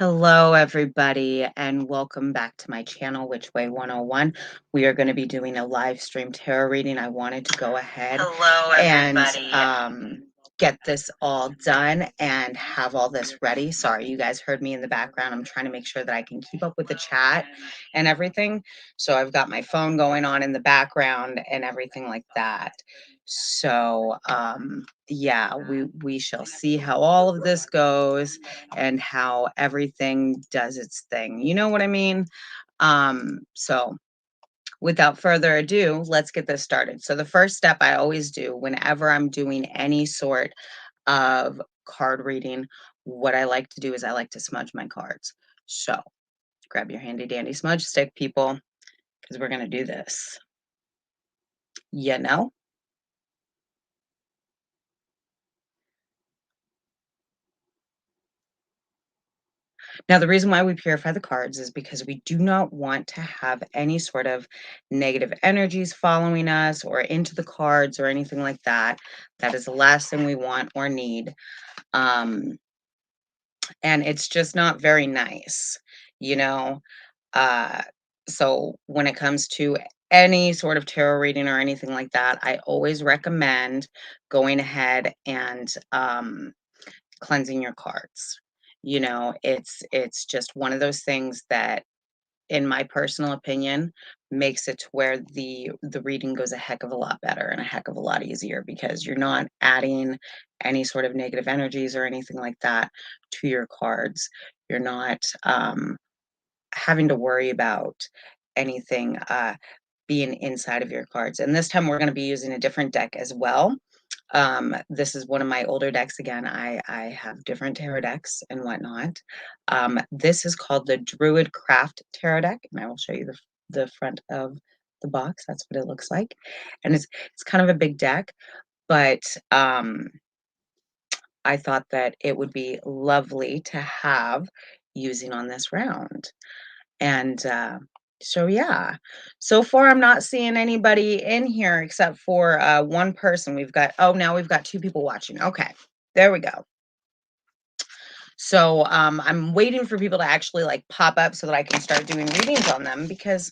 Hello, everybody, and welcome back to my channel, Which Way 101. We are going to be doing a live stream tarot reading. I wanted to go ahead and get this all done and have all this ready. Sorry, you guys heard me in the background. I'm trying to make sure that I can keep up with the chat and everything. So I've got my phone going on in the background and everything like that. So, yeah, we shall see how all of this goes and how everything does its thing. You know what I mean? So without further ado, let's get this started. So the first step I always do whenever I'm doing any sort of card reading, what I like to do is I like to smudge my cards. So grab your handy dandy smudge stick, people, because we're going to do this. You know? Now, the reason why we purify the cards is because we do not want to have any sort of negative energies following us or into the cards or anything like that. That is the last thing we want or need. Um, and it's just not very nice, you know? Uh, so when it comes to any sort of tarot reading or anything like that, I always recommend going ahead and cleansing your cards. It's just one of those things that, in my personal opinion, makes it to where the reading goes a heck of a lot better and a heck of a lot easier because you're not adding any sort of negative energies or anything like that to your cards. You're not having to worry about anything being inside of your cards. And this time we're going to be using a different deck as well. This is one of my older decks. Again, I have different tarot decks and whatnot. This is called the Druid Craft Tarot deck, and I will show you the front of the box. That's what it looks like, and it's kind of a big deck, but I thought that it would be lovely to have using on this round. And so, yeah, so far I'm not seeing anybody in here except for one person. Now we've got two people watching. Okay, there we go. So I'm waiting for people to actually like pop up so that I can start doing readings on them because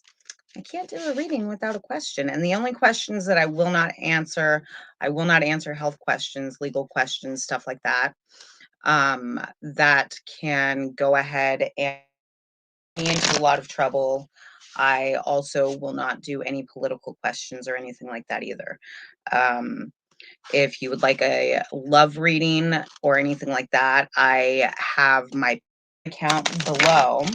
I can't do a reading without a question. And the only questions that I will not answer health questions, legal questions, stuff like that. That can go ahead and me into a lot of trouble. I also will not do any political questions or anything like that either. Um, if you would like a love reading or anything like that, I have my account below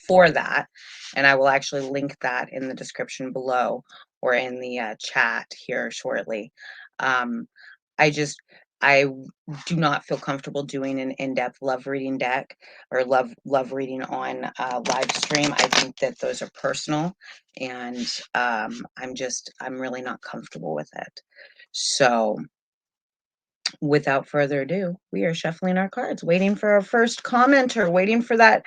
for that, and I will actually link that in the description below or in the chat here shortly. Um, I just I do not feel comfortable doing an in-depth love reading deck or love reading on live stream. I think that those are personal, and I'm really not comfortable with it. So without further ado, we are shuffling our cards, waiting for our first commenter, waiting for that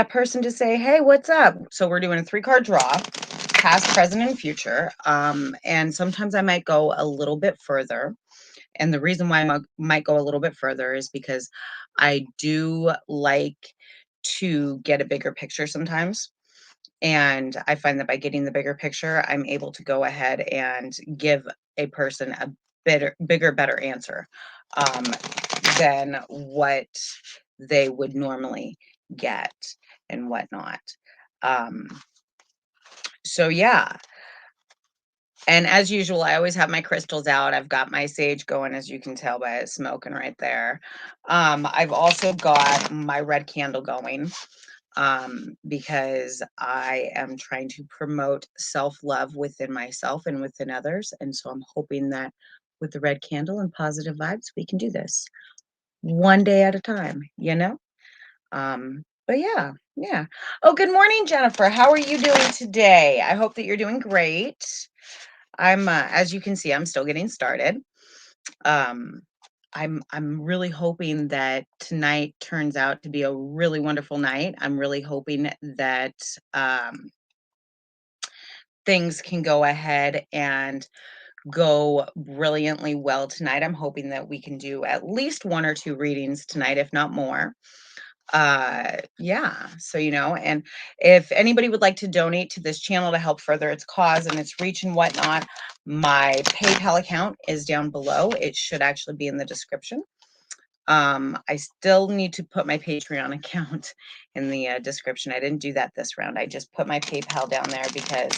person to say, "Hey, what's up?" So we're doing a 3-card draw, past, present, and future. And sometimes I might go a little bit further. And the reason why I might go a little bit further is because I do like to get a bigger picture sometimes. And I find that by getting the bigger picture, I'm able to go ahead and give a person a bigger, better answer um, than what they would normally get and whatnot. Um, so yeah. And as usual, I always have my crystals out. I've got my sage going, as you can tell by it smoking right there. I've also got my red candle going because I am trying to promote self-love within myself and within others. And so I'm hoping that with the red candle and positive vibes, we can do this one day at a time, you know? But yeah, yeah. Oh, good morning, Jennifer. How are you doing today? I hope that you're doing great. As you can see, I'm still getting started. Um, I'm really hoping that tonight turns out to be a really wonderful night. I'm really hoping that things can go ahead and go brilliantly well tonight. I'm hoping that we can do at least 1 or 2 readings tonight, if not more. Yeah, so and if anybody would like to donate to this channel to help further its cause and its reach and whatnot, my PayPal account is down below. It should actually be in the description. I still need to put my Patreon account in the description. I didn't do that this round. I just put my PayPal down there because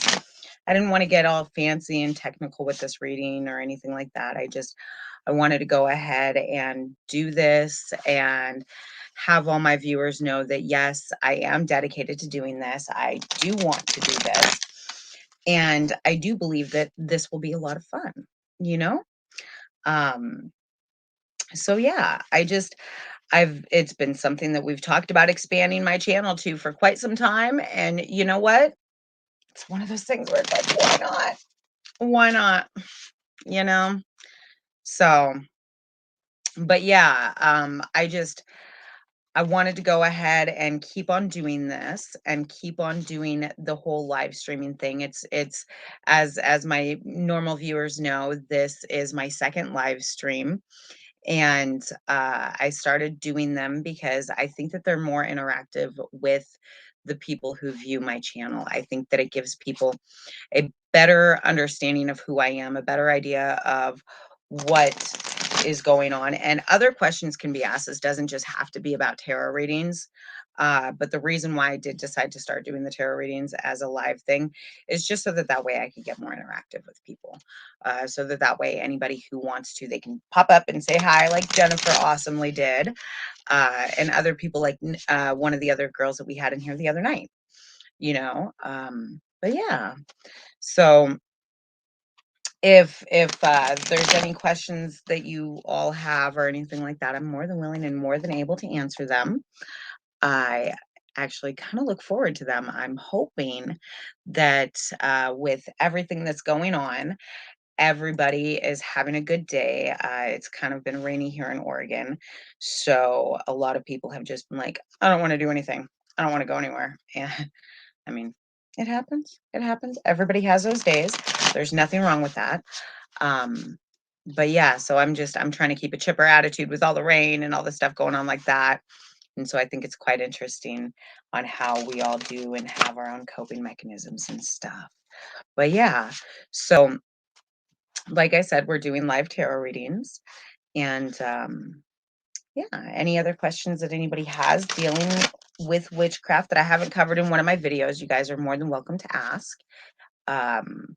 I didn't want to get all fancy and technical with this reading or anything like that. I wanted to go ahead and do this and have all my viewers know that yes, I am dedicated to doing this. I do want to do this. And I do believe that this will be a lot of fun, you know? Um, so yeah, it's been something that we've talked about expanding my channel to for quite some time. And you know what? It's one of those things where it's like, why not? Why not? You know? So, but yeah, I wanted to go ahead and keep on doing this and keep on doing the whole live streaming thing. It's as my normal viewers know, this is my second live stream. And I started doing them because I think that they're more interactive with the people who view my channel. I think that it gives people a better understanding of who I am, a better idea of what is going on. And other questions can be asked. This doesn't just have to be about tarot readings. But the reason why I did decide to start doing the tarot readings as a live thing is just so that that way I could get more interactive with people. So that that way anybody who wants to, they can pop up and say hi like Jennifer awesomely did. And other people like one of the other girls that we had in here the other night, but yeah. So if there's any questions that you all have or anything like that, I'm more than willing and more than able to answer them. I actually kind of look forward to them. I'm hoping that with everything that's going on, everybody is having a good day. It's kind of been rainy here in Oregon. So a lot of people have just been like, I don't want to do anything. I don't want to go anywhere. And I mean, it happens. It happens. Everybody has those days. There's nothing wrong with that. Um, but yeah, so I'm trying to keep a chipper attitude with all the rain and all the stuff going on like that. And so I think it's quite interesting on how we all do and have our own coping mechanisms and stuff. But yeah, so like I said, we're doing live tarot readings. And yeah, any other questions that anybody has dealing with witchcraft that I haven't covered in one of my videos, you guys are more than welcome to ask. Um,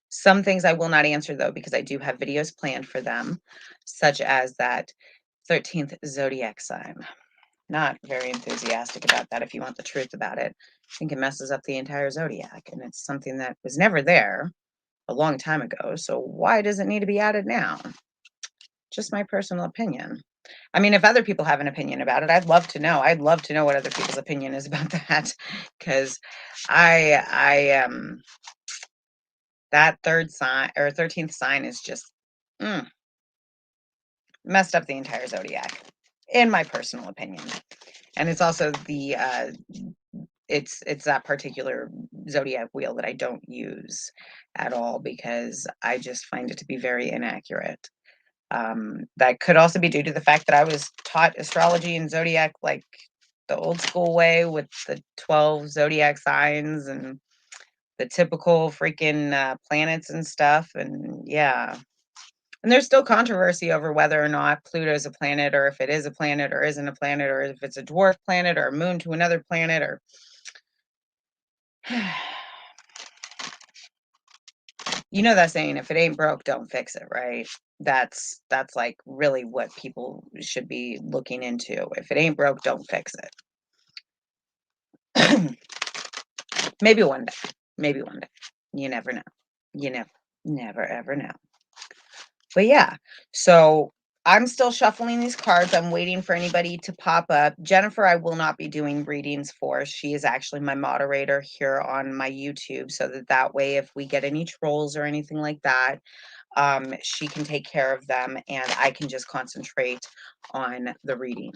some things I will not answer though, because I do have videos planned for them, such as that 13th zodiac sign. Not very enthusiastic about that if you want the truth about it. I think it messes up the entire zodiac, and it's something that was never there a long time ago. So why does it need to be added now? Just my personal opinion. I mean, if other people have an opinion about it, I'd love to know. I'd love to know what other people's opinion is about that, because I that third sign or 13th sign is just mm, messed up the entire zodiac, in my personal opinion. And it's also the it's that particular zodiac wheel that I don't use at all because I just find it to be very inaccurate. That could also be due to the fact that I was taught astrology and zodiac like the old school way with the 12 zodiac signs and the typical freaking planets and stuff. And yeah. And there's still controversy over whether or not Pluto's a planet, or if it is a planet or isn't a planet, or if it's a dwarf planet or a moon to another planet, or that saying, if it ain't broke, don't fix it, right? That's like really what people should be looking into. If it ain't broke, don't fix it. Maybe one day. Maybe one day. You never know. You never ever know. But yeah, so I'm still shuffling these cards. I'm waiting for anybody to pop up. Jennifer, I will not be doing readings for. She is actually my moderator here on my YouTube, so that way, if we get any trolls or anything like that, she can take care of them and I can just concentrate on the reading.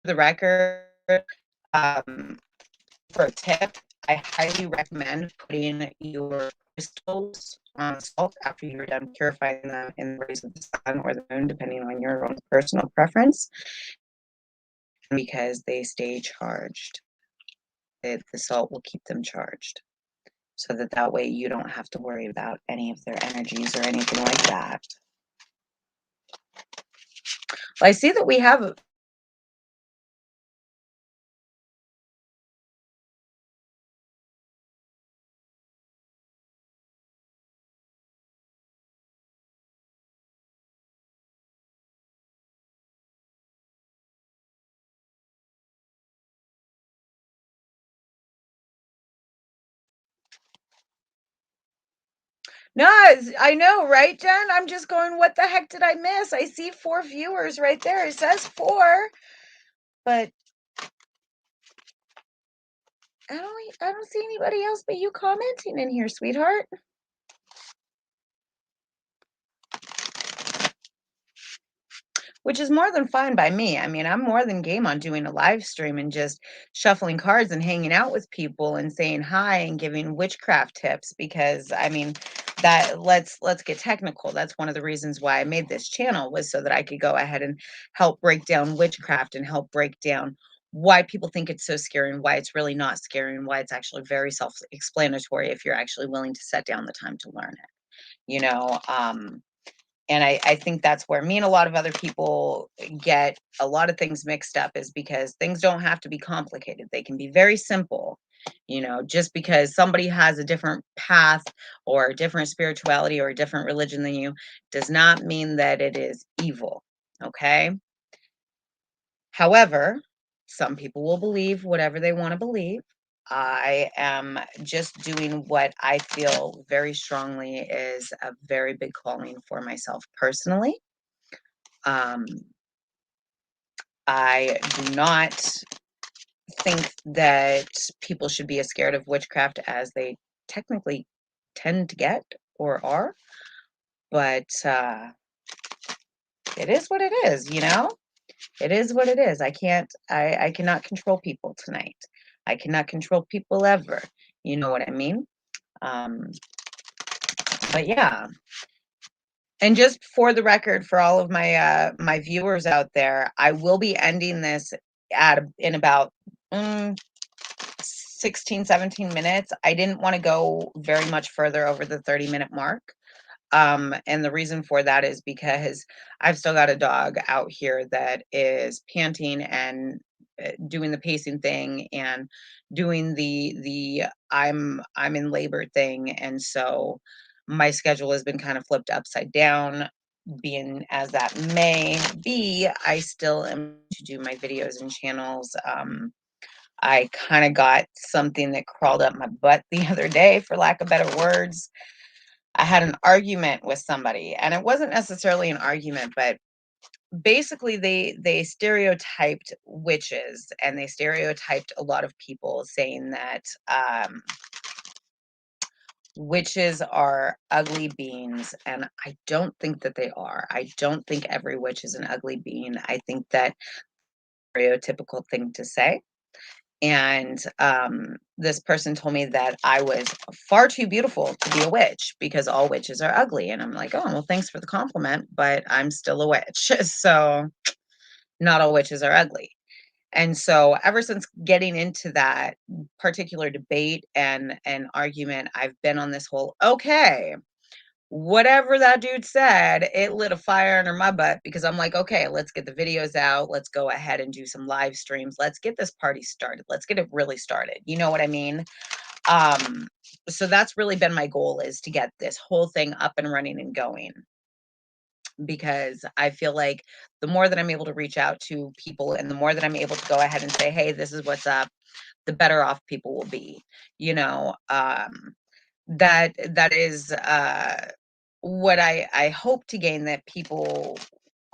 the record, um, for a tip, I highly recommend putting your crystals on salt after you're done purifying them in the rays of the sun or the moon, depending on your own personal preference, because they stay charged. The salt will keep them charged, so that way you don't have to worry about any of their energies or anything like that. Well, I see that we have. No, I know, right, Jen? I'm just going, what the heck did I miss? I see 4 viewers right there. It says 4, but I don't see anybody else but you commenting in here, sweetheart. Which is more than fine by me. I mean, I'm more than game on doing a live stream and just shuffling cards and hanging out with people and saying hi and giving witchcraft tips, because I mean, that let's get technical. That's one of the reasons why I made this channel, was so that I could go ahead and help break down witchcraft and help break down why people think it's so scary and why it's really not scary and why it's actually very self-explanatory if you're actually willing to set down the time to learn it. You know, and I think that's where me and a lot of other people get a lot of things mixed up, is because things don't have to be complicated. They can be very simple. You know, just because somebody has a different path or a different spirituality or a different religion than you does not mean that it is evil. Okay. However, some people will believe whatever they want to believe. I am just doing what I feel very strongly is a very big calling for myself personally. Um, I do not think that people should be as scared of witchcraft as they technically tend to get or are, but it is what it is, you know? It is what it is. I cannot control people tonight. I cannot control people ever. You know what I mean? Um, but yeah. And just for the record, for all of my viewers out there, I will be ending this in about 16, 17 minutes. I didn't want to go very much further over the 30-minute mark. And the reason for that is because I've still got a dog out here that is panting and doing the pacing thing and doing the I'm in labor thing, and so my schedule has been kind of flipped upside down. Being as that may be, I still am to do my videos and channels. I kind of got something that crawled up my butt the other day, for lack of better words. I had an argument with somebody, and it wasn't necessarily an argument, but basically they stereotyped witches, and they stereotyped a lot of people, saying that witches are ugly beings, and I don't think that they are. I don't think every witch is an ugly being. I think that stereotypical thing to say. And this person told me that I was far too beautiful to be a witch because all witches are ugly. And I'm like, oh, well, thanks for the compliment, but I'm still a witch. So not all witches are ugly. And so ever since getting into that particular debate and argument, I've been on this whole, okay, whatever that dude said, it lit a fire under my butt, because I'm like, okay, let's get the videos out. Let's go ahead and do some live streams. Let's get this party started. Let's get it really started. You know what I mean? Um, so that's really been my goal, is to get this whole thing up and running and going, because I feel like the more that I'm able to reach out to people and the more that I'm able to go ahead and say, hey, this is what's up, the better off people will be, you know. That is what I hope to gain, that people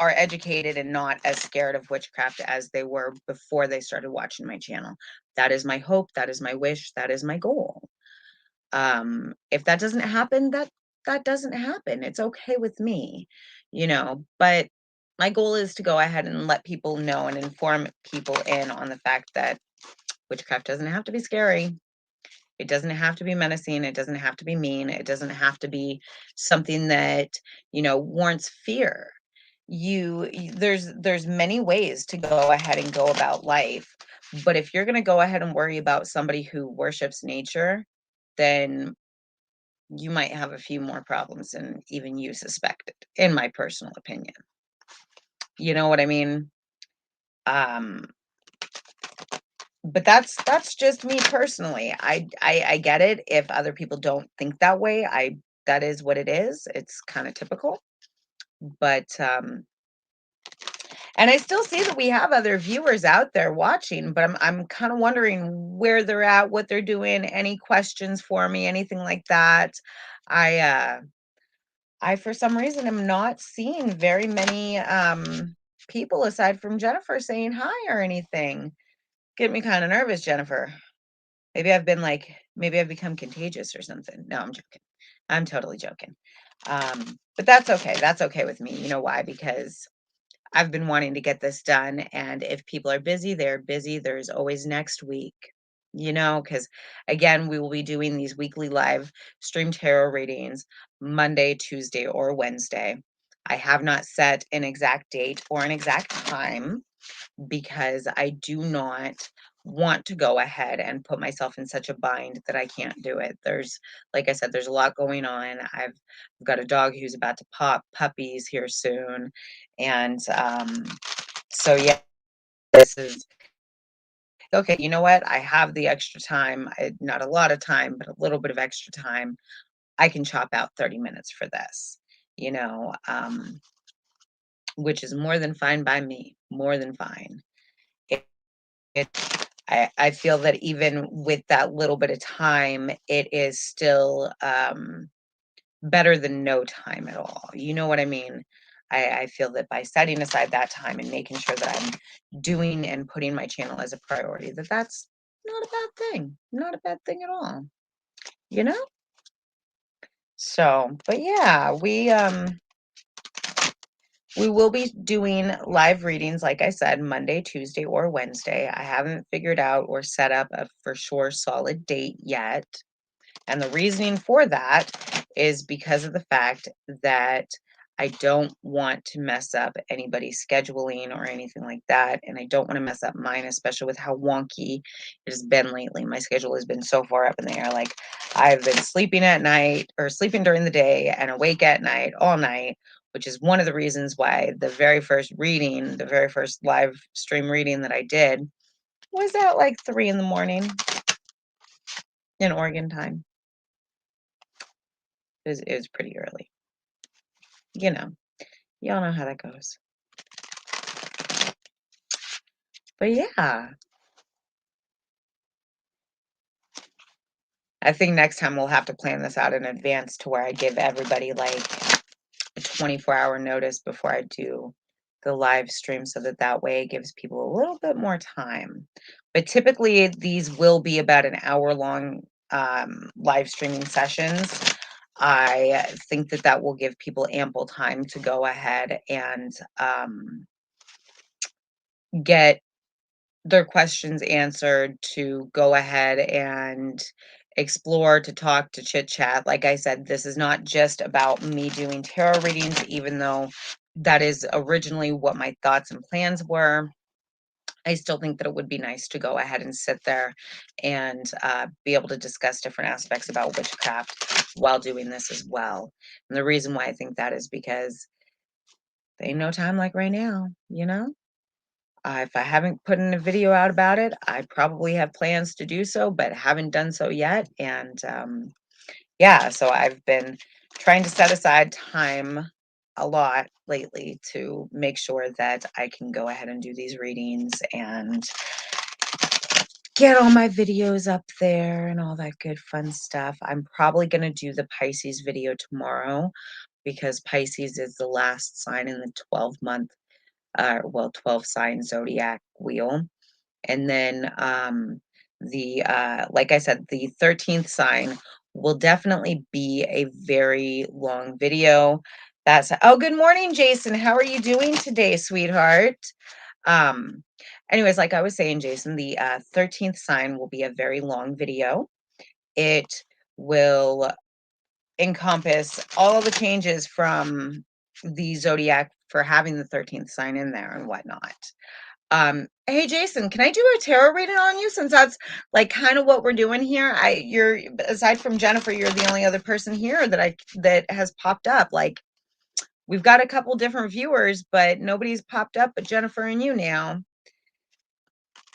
are educated and not as scared of witchcraft as they were before they started watching my channel. That is my hope. That is my wish. That is my goal. If that doesn't happen, that doesn't happen. It's okay with me, you know. But my goal is to go ahead and let people know and inform people in on the fact that witchcraft doesn't have to be scary. It doesn't have to be menacing. It doesn't have to be mean. It doesn't have to be something that, warrants fear. There's many ways to go ahead and go about life. But if you're going to go ahead and worry about somebody who worships nature, then you might have a few more problems than even you suspected, in my personal opinion. You know what I mean? Um, but that's just me personally. I get it if other people don't think that way. That is what it is. It's kind of typical. But and I still see that we have other viewers out there watching, but I'm kind of wondering where they're at, what they're doing, any questions for me, anything like that. I I for some reason am not seeing very many people aside from Jennifer saying hi or anything. Get me kind of nervous, Jennifer. Maybe I've become contagious or something. No, I'm joking. I'm totally joking. But that's okay. That's okay with me. You know why? Because I've been wanting to get this done. And if people are busy, they're busy. There's always next week, because again, we will be doing these weekly live stream tarot readings Monday, Tuesday, or Wednesday. I have not set an exact date or an exact time because I do not want to go ahead and put myself in such a bind that I can't do it. Like I said, there's a lot going on. I've got a dog who's about to pop puppies here soon. And so, yeah, this is okay. You know what? I have the extra time. Not a lot of time, but a little bit of extra time. I can chop out 30 minutes for this, you know, um, which is more than fine by me, more than fine. It I feel that even with that little bit of time, it is still, better than no time at all, you know what I mean? I feel that by setting aside that time and making sure that I'm doing and putting my channel as a priority, that's not a bad thing at all, you know? So, but yeah, we will be doing live readings, like I said, Monday, Tuesday, or Wednesday. I haven't figured out or set up a for sure solid date yet. And the reasoning for that is because of the fact that I don't want to mess up anybody's scheduling or anything like that. And I don't want to mess up mine, especially with how wonky it has been lately. My schedule has been so far up in the air. Like I've been sleeping at night or sleeping during the day and awake at night all night, which is one of the reasons why the very first live stream reading that I did was at like 3 in the morning in Oregon time. It was pretty early. You know, y'all know how that goes. But yeah, I think next time we'll have to plan this out in advance to where I give everybody like a 24-hour notice before I do the live stream so that way it gives people a little bit more time. But typically these will be about an hour long live streaming sessions. I think that will give people ample time to go ahead and get their questions answered, to go ahead and explore, to talk, to chit chat. Like I said, this is not just about me doing tarot readings, even though that is originally what my thoughts and plans were. I still think that it would be nice to go ahead and sit there and be able to discuss different aspects about witchcraft while doing this as well. And the reason why I think that is because there ain't no time like right now, you know? If I haven't put in a video out about it, I probably have plans to do so, but haven't done so yet. And yeah, so I've been trying to set aside time a lot lately to make sure that I can go ahead and do these readings and get all my videos up there and all that good fun stuff. I'm probably going to do the Pisces video tomorrow because Pisces is the last sign in the 12-month, 12 sign zodiac wheel. And then like I said, the 13th sign will definitely be a very long video Oh, good morning, Jason. How are you doing today, sweetheart? Um, Anyways, like I was saying, Jason, the 13th sign will be a very long video. It will encompass all the changes from the zodiac for having the 13th sign in there and whatnot. Hey Jason, can I do a tarot reading on you since that's like kind of what we're doing here? You're aside from Jennifer, you're the only other person here that has popped up. Like we've got a couple different viewers, but nobody's popped up but Jennifer and you now.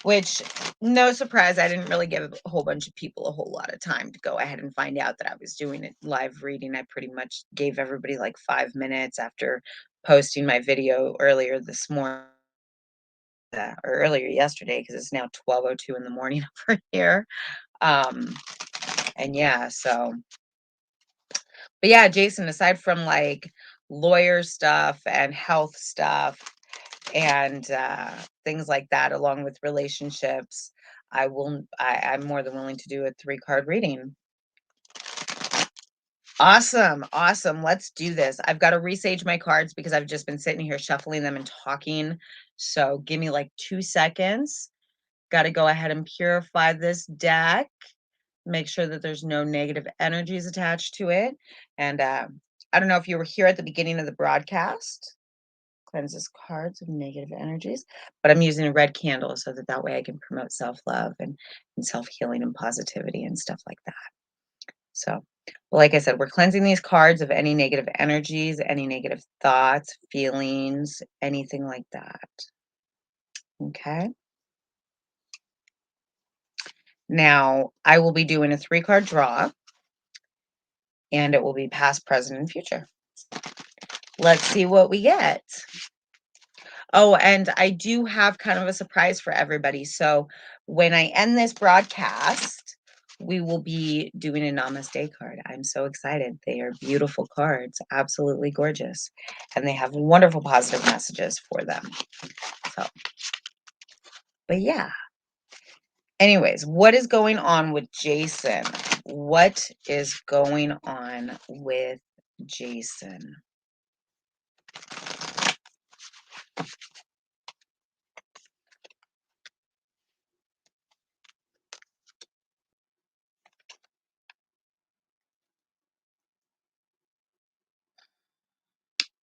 Which, no surprise, I didn't really give a whole bunch of people a whole lot of time to go ahead and find out that I was doing a live reading. I pretty much gave everybody like 5 minutes after posting my video earlier this morning, or earlier yesterday, because it's now 12:02 in the morning over here. Um, and yeah, but yeah, Jason, aside from like lawyer stuff and health stuff and things like that, along with relationships, I'm more than willing to do a 3-card reading. Awesome. Awesome. Let's do this. I've got to resage my cards because I've just been sitting here shuffling them and talking. So give me like 2 seconds. Got to go ahead and purify this deck. Make sure that there's no negative energies attached to it. And I don't know if you were here at the beginning of the broadcast. Cleanses cards of negative energies, but I'm using a red candle so that way I can promote self-love and self-healing and positivity and stuff like that. So, well, like I said, we're cleansing these cards of any negative energies, any negative thoughts, feelings, anything like that. Okay. Now, I will be doing a 3-card draw, and it will be past, present, and future. Let's see what we get. Oh, and I do have kind of a surprise for everybody. So when I end this broadcast, we will be doing a namaste card. I'm so excited. They are beautiful cards, absolutely gorgeous. And they have wonderful positive messages for them. So, but yeah. Anyways, what is going on with Jason? What is going on with Jason?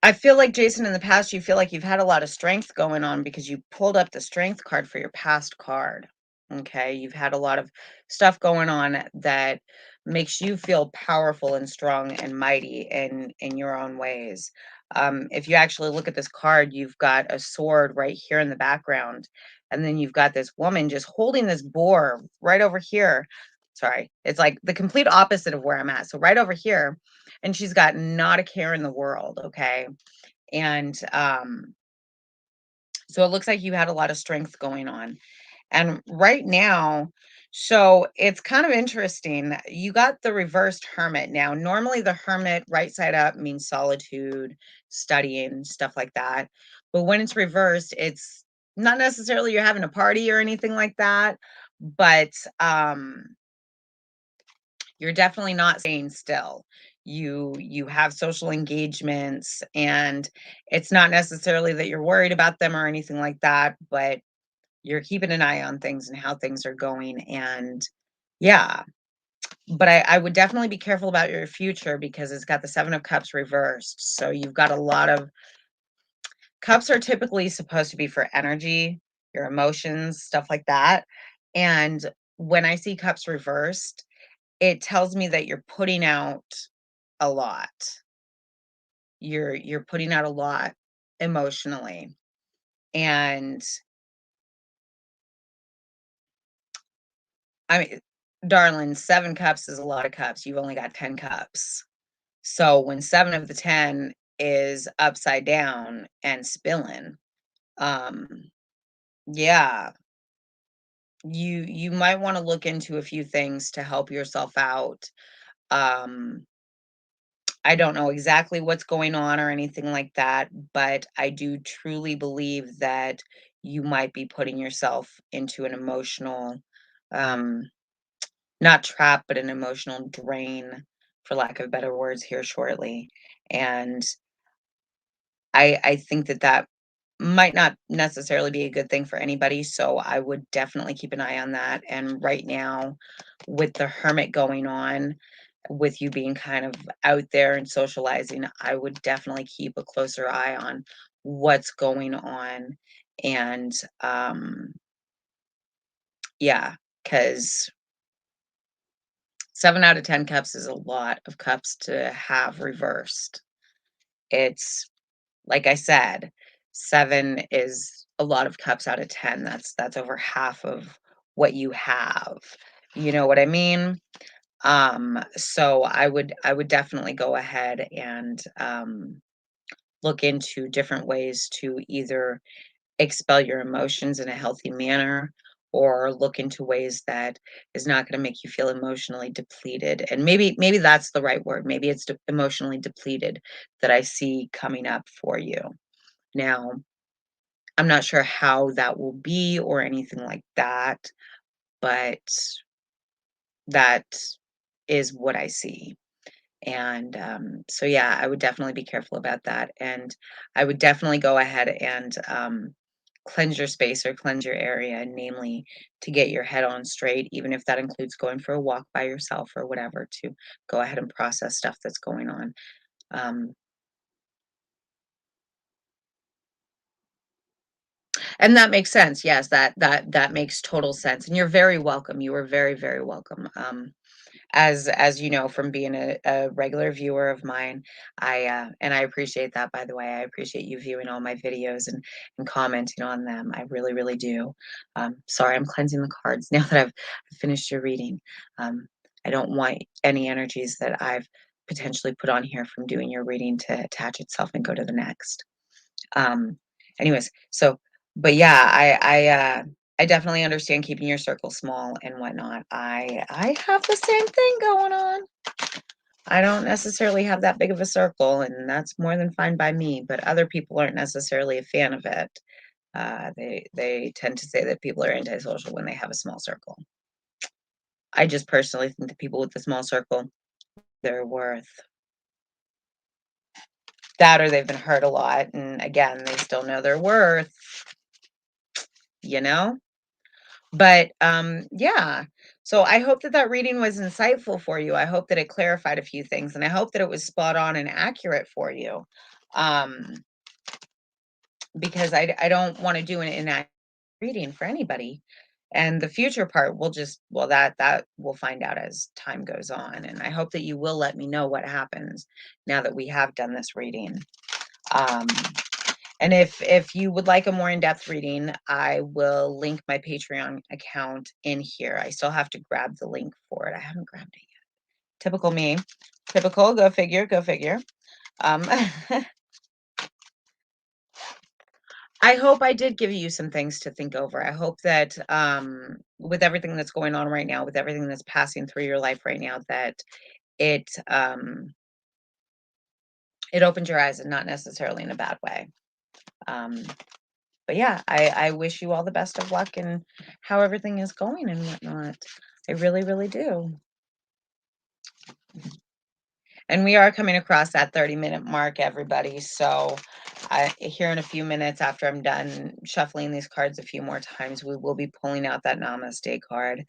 I feel like, Jason, in the past, you feel like you've had a lot of strength going on because you pulled up the strength card for your past card. Okay. You've had a lot of stuff going on that makes you feel powerful and strong and mighty in your own ways. If you actually look at this card, you've got a sword right here in the background. And then you've got this woman just holding this boar right over here. Sorry. It's like the complete opposite of where I'm at. So right over here, and she's got not a care in the world, okay? And so it looks like you had a lot of strength going on. And right now, so it's kind of interesting. You got the reversed hermit. Now, normally the hermit right side up means solitude, studying, stuff like that. But when it's reversed, it's not necessarily you're having a party or anything like that, but you're definitely not staying still. You have social engagements, and it's not necessarily that you're worried about them or anything like that, but you're keeping an eye on things and how things are going. And yeah, but I would definitely be careful about your future because it's got the 7 of Cups reversed. So you've got a lot of cups are typically supposed to be for energy, your emotions, stuff like that. And when I see cups reversed, it tells me that you're putting out a lot. You're putting out a lot emotionally. And I mean, darling, 7 cups is a lot of cups. You've only got 10 cups. So when 7 of the 10 is upside down and spilling, um, yeah, you might want to look into a few things to help yourself out. Um, I don't know exactly what's going on or anything like that, but I do truly believe that you might be putting yourself into an emotional, um, not trap, but an emotional drain, for lack of better words, here shortly. And I think that that might not necessarily be a good thing for anybody, so I would definitely keep an eye on that. And right now, with the hermit going on, with you being kind of out there and socializing, I would definitely keep a closer eye on what's going on. And yeah, because 7 out of 10 cups is a lot of cups to have reversed. It's like I said, 7 is a lot of cups out of 10. That's over half of what you have. You know what I mean? So I would definitely go ahead and look into different ways to either expel your emotions in a healthy manner or look into ways that is not going to make you feel emotionally depleted. And maybe that's the right word. Maybe it's emotionally depleted that I see coming up for you. Now, I'm not sure how that will be or anything like that, but that is what I see. And so, yeah, I would definitely be careful about that. And I would definitely go ahead and cleanse your space or cleanse your area, namely to get your head on straight, even if that includes going for a walk by yourself or whatever, to go ahead and process stuff that's going on. Um, and that makes sense. Yes, that makes total sense. And you're very welcome. You are very, very welcome. As you know from being a regular viewer of mine, and I appreciate that, by the way. I appreciate you viewing all my videos and commenting on them. I really, really do. Sorry, I'm cleansing the cards now that I've finished your reading. Um, I don't want any energies that I've potentially put on here from doing your reading to attach itself and go to the next. Um, anyways, so, but yeah, I definitely understand keeping your circle small and whatnot. I have the same thing going on. I don't necessarily have that big of a circle, and that's more than fine by me. But other people aren't necessarily a fan of it. They tend to say that people are antisocial when they have a small circle. I just personally think the people with the small circle, they're worth that, or they've been hurt a lot, and again, they still know their worth. You know. But, yeah. So I hope that that reading was insightful for you. I hope that it clarified a few things, and I hope that it was spot on and accurate for you. Um, because I don't wanna do an inaccurate reading for anybody. And the future part, we'll just well, that we'll find out as time goes on, and I hope that you will let me know what happens now that we have done this reading. Um and if you would like a more in-depth reading, I will link my Patreon account in here. I still have to grab the link for it. I haven't grabbed it yet. Typical me. Typical, go figure, go figure. Um, I hope I did give you some things to think over. I hope that with everything that's going on right now, with everything that's passing through your life right now, that it it opened your eyes and not necessarily in a bad way. Um, but yeah, I wish you all the best of luck in how everything is going and whatnot. I really, really do. And we are coming across that 30-minute mark, everybody. So here in a few minutes after I'm done shuffling these cards a few more times, we will be pulling out that Namaste card.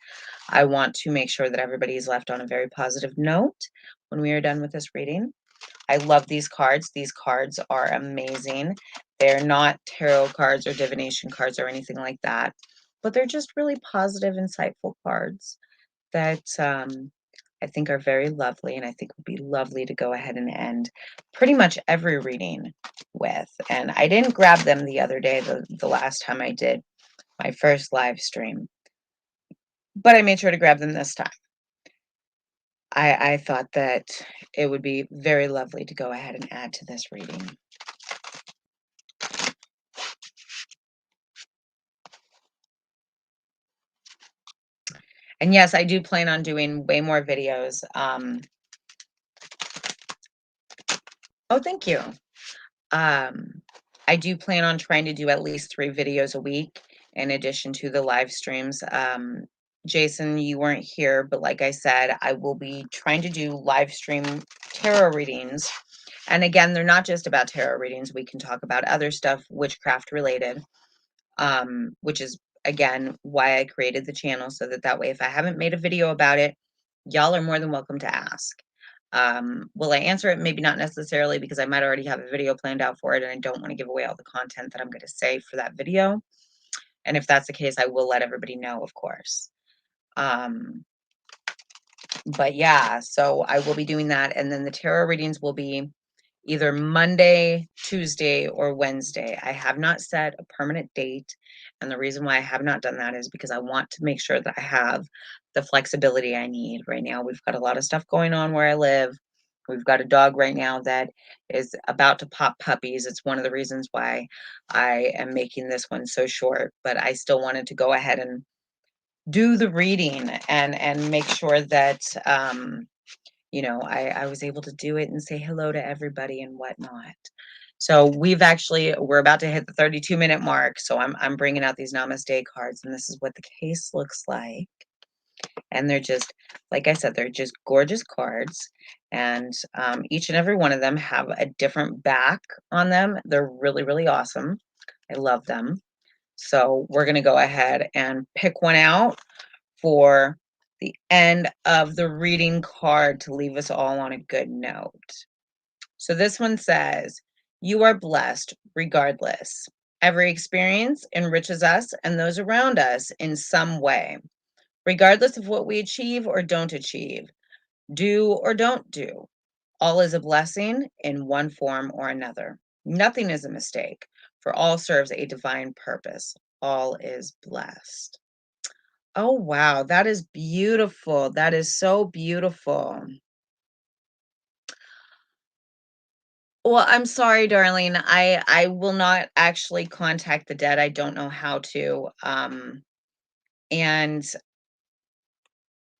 I want to make sure that everybody is left on a very positive note when we are done with this reading. I love these cards. These cards are amazing. They're not tarot cards or divination cards or anything like that, but they're just really positive, insightful cards that I think are very lovely, and I think would be lovely to go ahead and end pretty much every reading with. And I didn't grab them the other day, the last time I did my first live stream, but I made sure to grab them this time. I thought that it would be very lovely to go ahead and add to this reading. And yes, I do plan on doing way more videos. Oh, thank you. Um, I do plan on trying to do at least 3 videos a week in addition to the live streams. Jason, you weren't here, but like I said, I will be trying to do live stream tarot readings And again, they're not just about tarot readings. We can talk about other stuff, witchcraft related, which is, again, why I created the channel, so that way, if I haven't made a video about it, y'all are more than welcome to ask. Will I answer it? Maybe not necessarily, because I might already have a video planned out for it, and I don't want to give away all the content that I'm going to say for that video. And if that's the case, I will let everybody know, of course. But yeah, so I will be doing that. And then the tarot readings will be either Monday, Tuesday, or Wednesday. I have not set a permanent date. And the reason why I have not done that is because I want to make sure that I have the flexibility I need. Right now, we've got a lot of stuff going on where I live. We've got a dog right now that is about to pop puppies. It's one of the reasons why I am making this one so short, but I still wanted to go ahead and do the reading and make sure that you know, I was able to do it and say hello to everybody and whatnot. So we're about to hit the 32-minute mark. So I'm bringing out these Namaste cards, and this is what the case looks like. And they're just, like I said, they're just gorgeous cards. And each and every one of them have a different back on them. They're really, really awesome. I love them. So we're going to go ahead and pick one out for the end of the reading card to leave us all on a good note. So this one says, "You are blessed regardless. Every experience enriches us and those around us in some way, regardless of what we achieve or don't achieve, do or don't do. All is a blessing in one form or another. Nothing is a mistake, for all serves a divine purpose. All is blessed." Oh, wow. That is beautiful. That is so beautiful. Well, I'm sorry, darling. I will not actually contact the dead. I don't know how to. And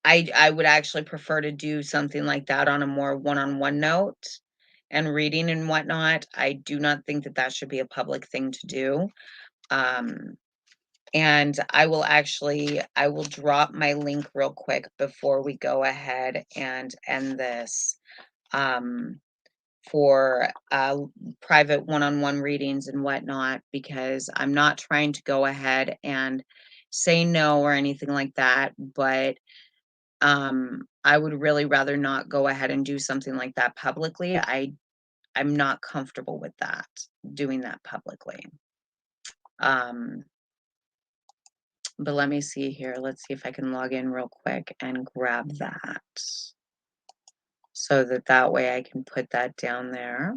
I would actually prefer to do something like that on a more one-on-one note and reading and whatnot. I do not think that that should be a public thing to do. Um, and I will drop my link real quick before we go ahead and end this, um, for private one-on-one readings and whatnot, because I'm not trying to go ahead and say no or anything like that, but I would really rather not go ahead and do something like that publicly. I'm not comfortable with that, doing that publicly. Um, but let me see here. Let's see if I can log in real quick and grab that, so that way I can put that down there.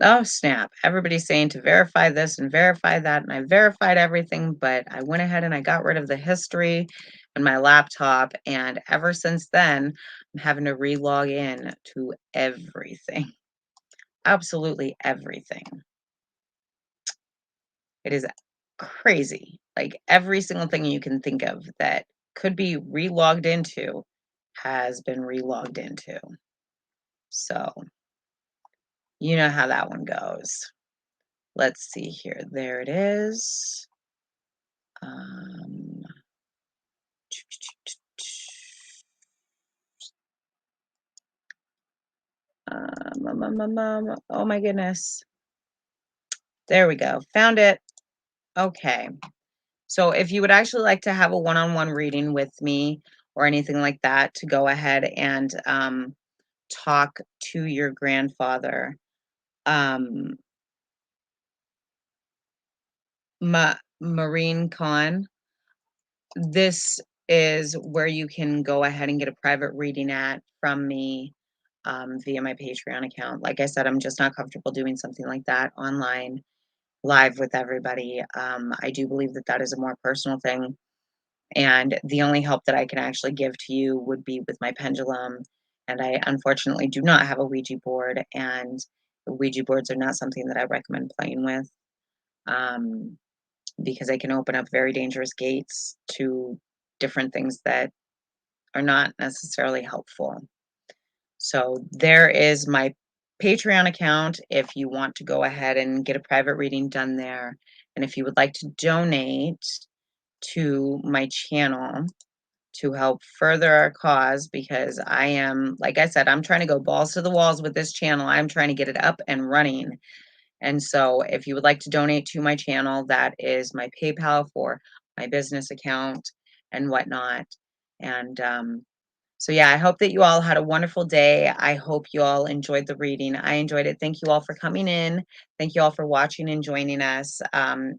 Oh, snap. Everybody's saying to verify this and verify that, and I verified everything, but I went ahead and I got rid of the history on my laptop, and ever since then, I'm having to re-log in to everything. Absolutely everything. It is crazy. Like, every single thing you can think of that could be re-logged into has been re-logged into. So, you know how that one goes. Let's see here. There it is. Um, oh my goodness. There we go. Found it. Okay. So if you would actually like to have a one-on-one reading with me or anything like that, to go ahead and talk to your grandfather, um, Marine Khan, this is where you can go ahead and get a private reading from me, via my Patreon account. Like I said, I'm just not comfortable doing something like that online, live with everybody. I do believe that that is a more personal thing. And the only help that I can actually give to you would be with my pendulum. And I unfortunately do not have a Ouija board, and Ouija boards are not something that I recommend playing with. Um, because they can open up very dangerous gates to different things that are not necessarily helpful. So there is my Patreon account if you want to go ahead and get a private reading done there. And if you would like to donate to my channel, to help further our cause, because I am, like I said, I'm trying to go balls to the walls with this channel. I'm trying to get it up and running. And so if you would like to donate to my channel, that is my PayPal for my business account and whatnot. And so yeah, I hope that you all had a wonderful day. I hope you all enjoyed the reading. I enjoyed it. Thank you all for coming in. Thank you all for watching and joining us.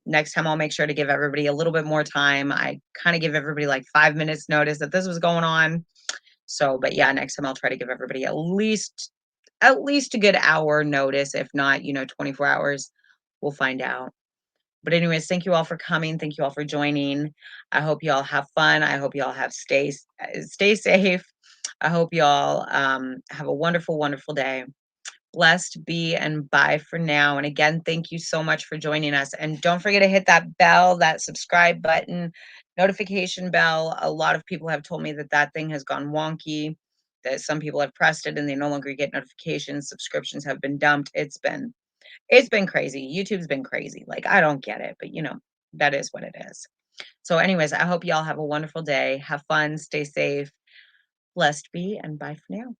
Next time I'll make sure to give everybody a little bit more time. I kind of give everybody like 5 minutes notice that this was going on. So, but yeah, next time I'll try to give everybody at least a good hour notice. If not, 24 hours. We'll find out. But anyways, thank you all for coming. Thank you all for joining. I hope you all have fun. I hope you all stay safe. I hope you all have a wonderful, wonderful day. Blessed be and bye for now. And again, thank you so much for joining us. And don't forget to hit that bell, that subscribe button, notification bell. A lot of people have told me that that thing has gone wonky, that some people have pressed it and they no longer get notifications. Subscriptions have been dumped. It's been crazy. YouTube's been crazy. Like, I don't get it, but that is what it is. So anyways, I hope y'all have a wonderful day. Have fun, stay safe. Blessed be and bye for now.